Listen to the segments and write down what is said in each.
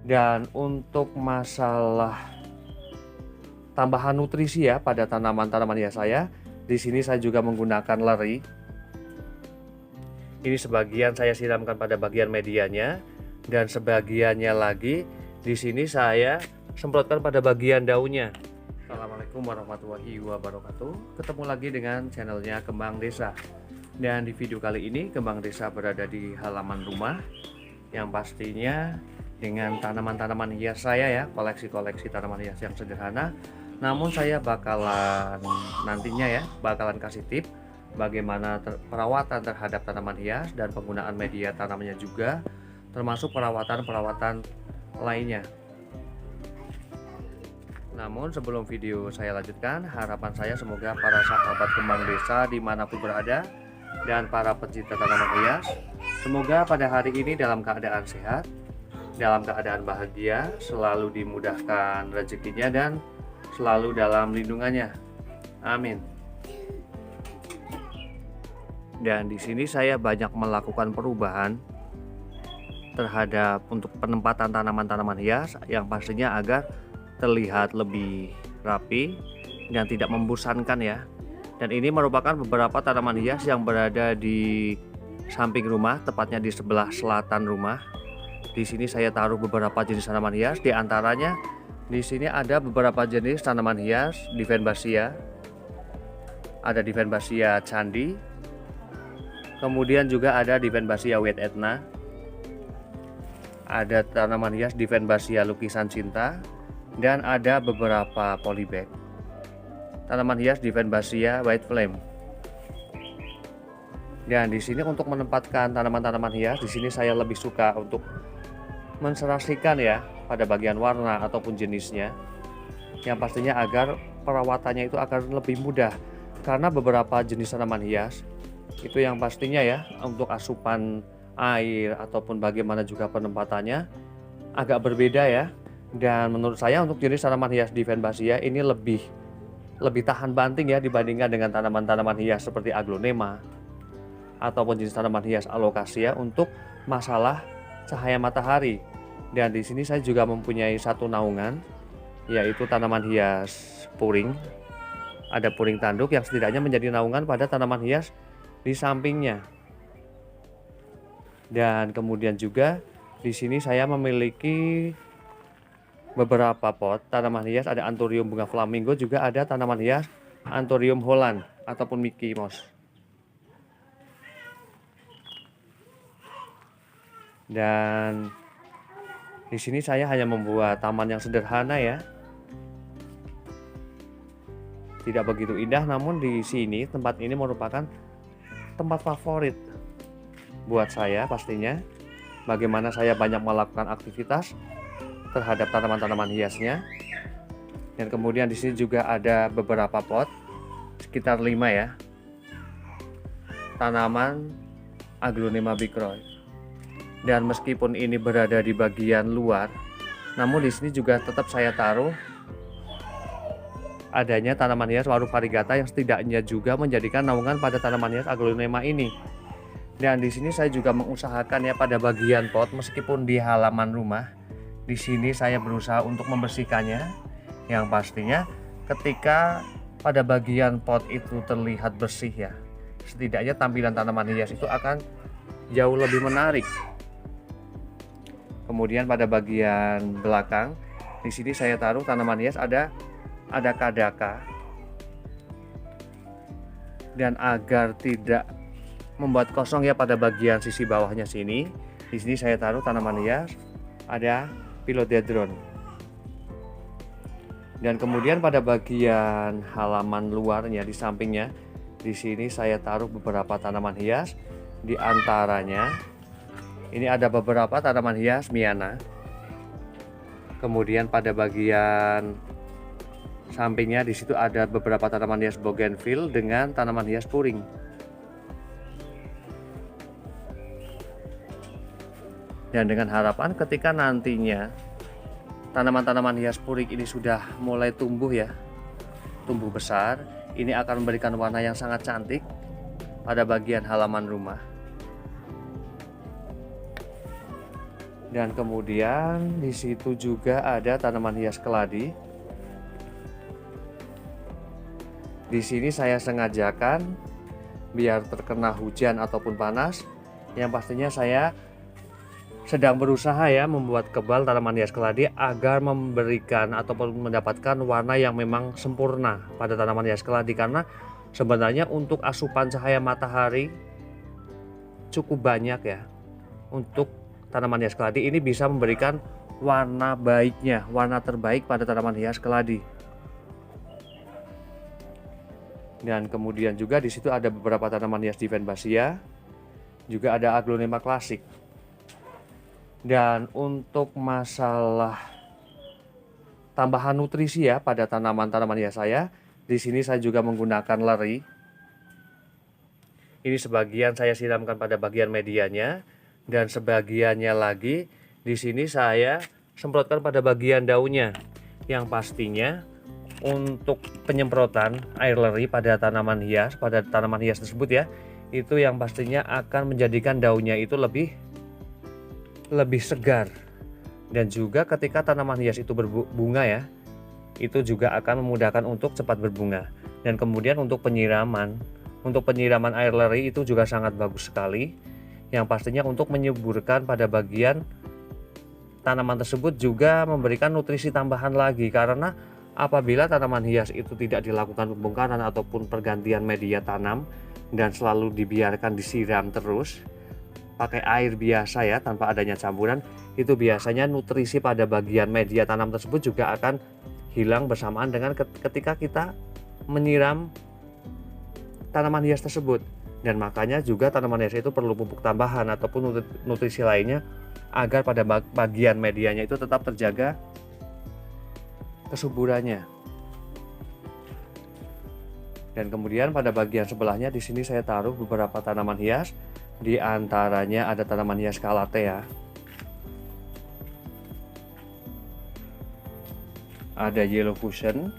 Dan untuk masalah tambahan nutrisi ya pada tanaman-tanaman hias saya, di sini saya juga menggunakan leri. Ini sebagian saya siramkan pada bagian medianya dan sebagiannya lagi di sini saya semprotkan pada bagian daunnya. Assalamualaikum warahmatullahi wabarakatuh. Ketemu lagi dengan channelnya Kembang Desa. Dan di video kali ini Kembang Desa berada di halaman rumah yang pastinya dengan tanaman-tanaman hias saya ya, koleksi-koleksi tanaman hias yang sederhana. Namun saya bakalan nantinya ya, bakalan kasih tip bagaimana perawatan terhadap tanaman hias dan penggunaan media tanamnya juga, termasuk perawatan-perawatan lainnya. Namun sebelum video saya lanjutkan, harapan saya semoga para sahabat Kembang Desa dimanapun berada dan para pecinta tanaman hias, semoga pada hari ini dalam keadaan sehat, dalam keadaan bahagia, selalu dimudahkan rezekinya dan selalu dalam lindungannya. Amin. Dan di sini saya banyak melakukan perubahan terhadap untuk penempatan tanaman-tanaman hias yang pastinya agar terlihat lebih rapi dan tidak membosankan ya. Dan ini merupakan beberapa tanaman hias yang berada di samping rumah, tepatnya di sebelah selatan rumah. Di sini saya taruh beberapa jenis tanaman hias, di antaranya di sini ada beberapa jenis tanaman hias Divenbasia. Ada Divenbasia candi. Kemudian juga ada Divenbasia White Etna. Ada tanaman hias Divenbasia lukisan cinta dan ada beberapa polybag. Tanaman hias Divenbasia White Flame. Dan di sini untuk menempatkan tanaman-tanaman hias, di sini saya lebih suka untuk menserasikan ya pada bagian warna ataupun jenisnya, yang pastinya agar perawatannya itu akan lebih mudah, karena beberapa jenis tanaman hias itu yang pastinya ya untuk asupan air ataupun bagaimana juga penempatannya agak berbeda ya. Dan menurut saya untuk jenis tanaman hias Divenbasia ini lebih tahan banting ya dibandingkan dengan tanaman-tanaman hias seperti Aglonema ataupun jenis tanaman hias Alocasia untuk masalah cahaya matahari. Dan di sini saya juga mempunyai satu naungan, yaitu tanaman hias puring. Ada puring tanduk yang setidaknya menjadi naungan pada tanaman hias di sampingnya. Dan kemudian juga di sini saya memiliki beberapa pot tanaman hias, ada Anthurium bunga flamingo, juga ada tanaman hias Anthurium Holland ataupun Mickey Mouse. Dan di sini saya hanya membuat taman yang sederhana ya, tidak begitu indah, namun di sini tempat ini merupakan tempat favorit buat saya pastinya. Bagaimana saya banyak melakukan aktivitas terhadap tanaman-tanaman hiasnya. Dan kemudian di sini juga ada beberapa pot, sekitar 5 ya, tanaman Aglonema bicroy. Dan meskipun ini berada di bagian luar, namun di sini juga tetap saya taruh adanya tanaman hias waru variegata yang setidaknya juga menjadikan naungan pada tanaman hias Aglonema ini. Dan di sini saya juga mengusahakan ya pada bagian pot, meskipun di halaman rumah, di sini saya berusaha untuk membersihkannya, yang pastinya ketika pada bagian pot itu terlihat bersih ya, setidaknya tampilan tanaman hias itu akan jauh lebih menarik. Kemudian pada bagian belakang, di sini saya taruh tanaman hias ada kadaka. Dan agar tidak membuat kosong ya pada bagian sisi bawahnya sini, di sini saya taruh tanaman hias ada Philodendron. Dan kemudian pada bagian halaman luarnya di sampingnya, di sini saya taruh beberapa tanaman hias, di antaranya ini ada beberapa tanaman hias Miana. Kemudian pada bagian sampingnya di situ ada beberapa tanaman hias Bougainville dengan tanaman hias puring. Dan dengan harapan ketika nantinya tanaman-tanaman hias puring ini sudah mulai tumbuh ya, tumbuh besar, ini akan memberikan warna yang sangat cantik pada bagian halaman rumah. Dan kemudian di situ juga ada tanaman hias keladi. Di sini saya sengajakan biar terkena hujan ataupun panas. Yang pastinya saya sedang berusaha ya membuat kebal tanaman hias keladi agar memberikan ataupun mendapatkan warna yang memang sempurna pada tanaman hias keladi, karena sebenarnya untuk asupan cahaya matahari cukup banyak ya untuk tanaman hias keladi. Ini bisa memberikan warna baiknya, warna terbaik pada tanaman hias keladi. Dan kemudian juga di situ ada beberapa tanaman hias Divenbasia, juga ada Aglonema klasik. Dan untuk masalah tambahan nutrisi ya pada tanaman-tanaman hias saya, di sini saya juga menggunakan leri. Ini sebagian saya siramkan pada bagian medianya, dan sebagiannya lagi di sini saya semprotkan pada bagian daunnya. Yang pastinya untuk penyemprotan air leri pada tanaman hias tersebut ya, itu yang pastinya akan menjadikan daunnya itu lebih segar, dan juga ketika tanaman hias itu berbunga ya, itu juga akan memudahkan untuk cepat berbunga. Dan kemudian untuk penyiraman air leri itu juga sangat bagus sekali, yang pastinya untuk menyuburkan pada bagian tanaman tersebut, juga memberikan nutrisi tambahan lagi. Karena apabila tanaman hias itu tidak dilakukan pembongkaran ataupun pergantian media tanam dan selalu dibiarkan disiram terus pakai air biasa ya, tanpa adanya campuran, itu biasanya nutrisi pada bagian media tanam tersebut juga akan hilang bersamaan dengan ketika kita menyiram tanaman hias tersebut. Dan makanya juga tanaman hias itu perlu pupuk tambahan ataupun nutrisi lainnya agar pada bagian medianya itu tetap terjaga kesuburannya. Dan kemudian pada bagian sebelahnya di sini saya taruh beberapa tanaman hias. Di antaranya ada tanaman hias Calathea, ada Yellow Cushion,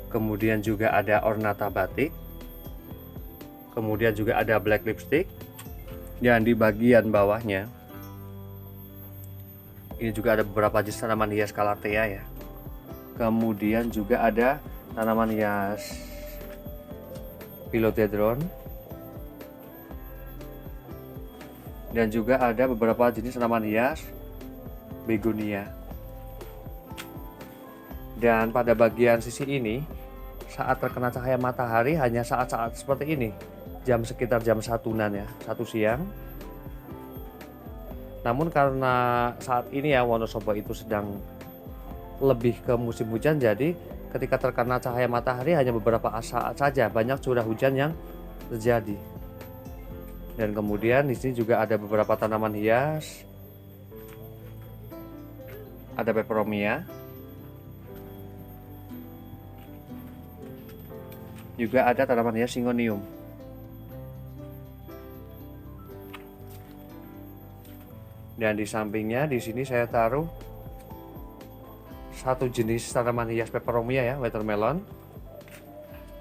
kemudian juga ada Ornata Batik, kemudian juga ada Black Lipstick. Dan di bagian bawahnya ini juga ada beberapa jenis tanaman hias Calathea ya. Kemudian juga ada tanaman hias Philodendron, dan juga ada beberapa jenis tanaman hias Begonia. Dan pada bagian sisi ini, saat terkena cahaya matahari hanya saat-saat seperti ini, sekitar jam 1-an ya, 1 siang. Namun karena saat ini ya Wonosobo itu sedang lebih ke musim hujan, jadi ketika terkena cahaya matahari hanya beberapa saat saja banyak curah hujan yang terjadi. Dan kemudian di sini juga ada beberapa tanaman hias, ada Peperomia, juga ada tanaman hias Syngonium. Dan di sampingnya di sini saya taruh satu jenis tanaman hias Peperomia ya, watermelon.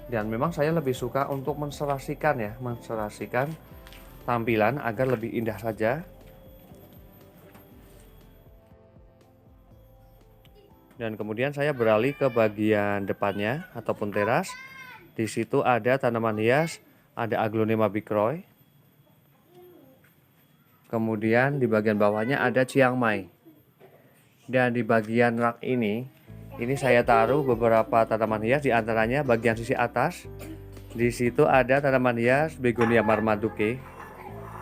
Dan memang saya lebih suka untuk menserasikan tampilan agar lebih indah saja. Dan kemudian saya beralih ke bagian depannya ataupun teras. Di situ ada tanaman hias, ada Aglonema bicroy. Kemudian di bagian bawahnya ada Chiang Mai. Dan di bagian rak ini saya taruh beberapa tanaman hias, di antaranya bagian sisi atas. Di situ ada tanaman hias Begonia Marmaduke.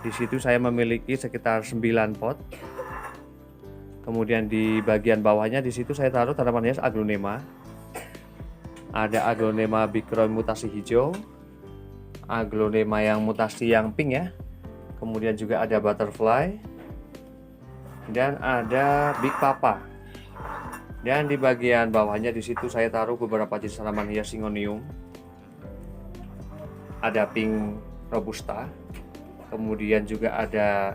Di situ saya memiliki sekitar 9 pot. Kemudian di bagian bawahnya di situ saya taruh tanaman hias Aglonema. Ada Aglonema bicroy mutasi hijau, Aglonema yang mutasi yang pink ya. Kemudian juga ada butterfly, dan ada Big Papa. Dan di bagian bawahnya di situ saya taruh beberapa jenis tanaman hias Syngonium. Ada pink robusta. Kemudian juga ada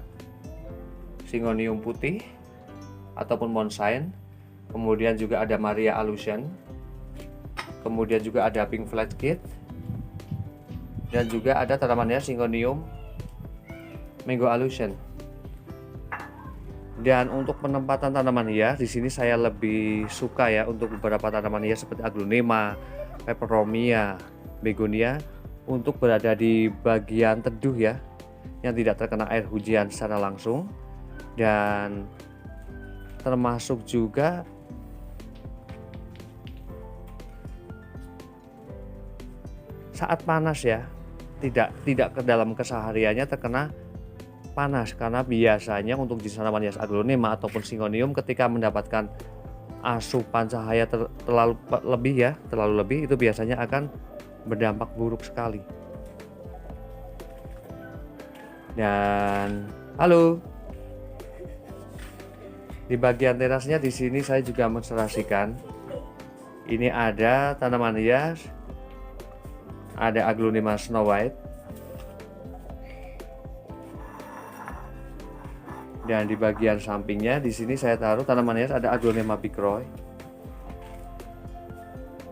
Syngonium putih ataupun Monshine. Kemudian juga ada Maria Allusion. Kemudian juga ada Pink Flat Kid. Dan juga ada tanaman hias Syngonium Mango Allusion. Dan untuk penempatan tanaman hias di sini saya lebih suka ya untuk beberapa tanaman hias seperti aglonema, peperomia, begonia untuk berada di bagian teduh ya, yang tidak terkena air hujan secara langsung, dan termasuk juga saat panas ya, tidak ke dalam kesehariannya terkena panas, karena biasanya untuk jenis tanaman hias aglonema ataupun syngonium ketika mendapatkan asupan cahaya terlalu lebih itu biasanya akan berdampak buruk sekali. Dan halo, di bagian terasnya di sini saya juga menserasikan. Ini ada tanaman hias, ada aglonema Snow White. Dan di bagian sampingnya di sini saya taruh tanaman hias ada aglonema Big Roy.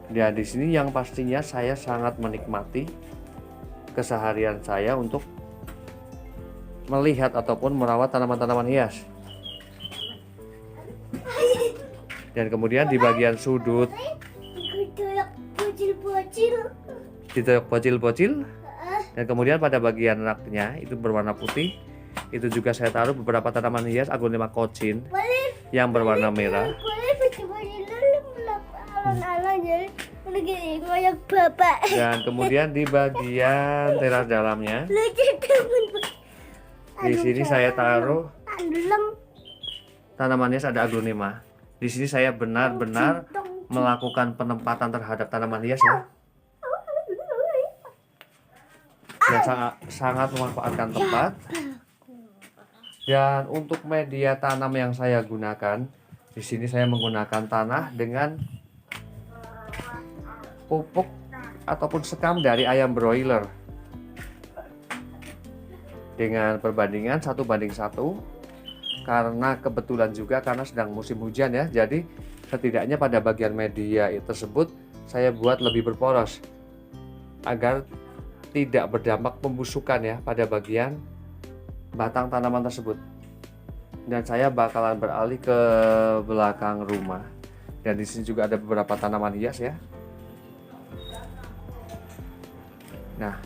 Dan di sini yang pastinya saya sangat menikmati keseharian saya untuk melihat ataupun merawat tanaman-tanaman hias. Dan kemudian di bagian sudut ditoyok bocil-bocil. Dan kemudian pada bagian raknya itu berwarna putih. Itu juga saya taruh beberapa tanaman hias aglonema Cochin yang berwarna merah. Dan kemudian di bagian teras dalamnya, di sini saya taruh tanaman hias ada aglonema. Di sini saya benar-benar melakukan penempatan terhadap tanaman hias ya. Dan sangat memanfaatkan tempat. Dan untuk media tanam yang saya gunakan, di sini saya menggunakan tanah dengan pupuk ataupun sekam dari ayam broiler dengan perbandingan 1:1, karena kebetulan juga karena sedang musim hujan ya, jadi setidaknya pada bagian media tersebut saya buat lebih berporos agar tidak berdampak pembusukan ya pada bagian batang tanaman tersebut. Dan saya bakalan beralih ke belakang rumah. Dan di sini juga ada beberapa tanaman hias ya. Nah,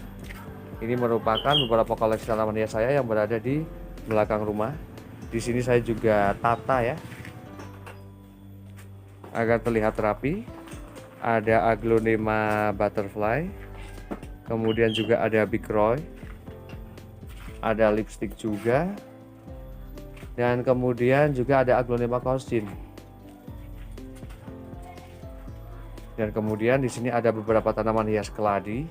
ini merupakan beberapa koleksi tanaman hias saya yang berada di belakang rumah. Di sini saya juga tata ya, agar terlihat rapi. Ada aglonema butterfly, kemudian juga ada Big Roy, ada lipstick juga, dan kemudian juga ada aglonema Cochin. Dan kemudian di sini ada beberapa tanaman hias keladi.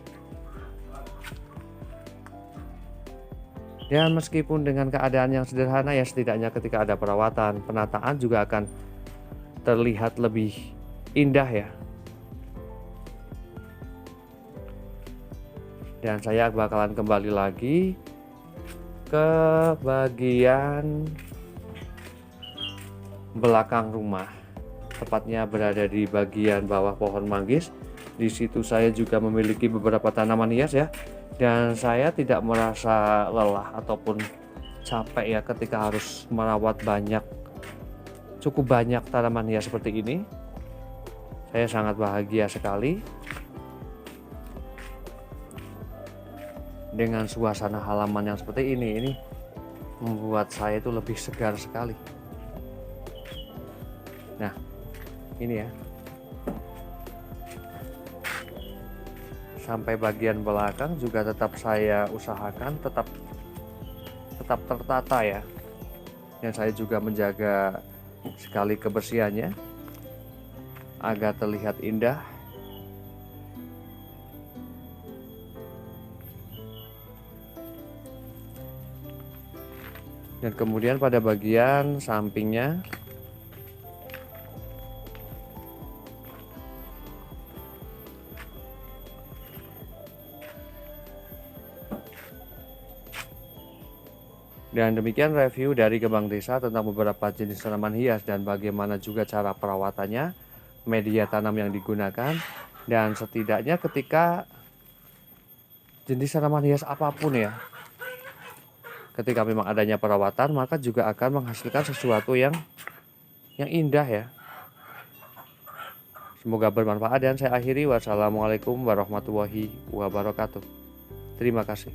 Dan meskipun dengan keadaan yang sederhana ya, setidaknya ketika ada perawatan, penataan juga akan terlihat lebih indah ya. Dan saya bakalan kembali lagi ke bagian belakang rumah, tepatnya berada di bagian bawah pohon manggis. Di situ saya juga memiliki beberapa tanaman hias ya, dan saya tidak merasa lelah ataupun capek ya ketika harus merawat cukup banyak tanaman hias seperti ini. Saya sangat bahagia sekali dengan suasana halaman yang seperti ini. Ini membuat saya itu lebih segar sekali. Nah, ini ya, sampai bagian belakang juga tetap saya usahakan tetap tertata ya. Dan saya juga menjaga sekali kebersihannya agar terlihat indah. Dan kemudian pada bagian sampingnya dan demikian review dari Kembang Desa tentang beberapa jenis tanaman hias dan bagaimana juga cara perawatannya, media tanam yang digunakan, dan setidaknya ketika jenis tanaman hias apapun ya, Ketika memang adanya perawatan, maka juga akan menghasilkan sesuatu yang indah ya. Semoga bermanfaat dan saya akhiri. Wassalamualaikum warahmatullahi wabarakatuh. Terima kasih.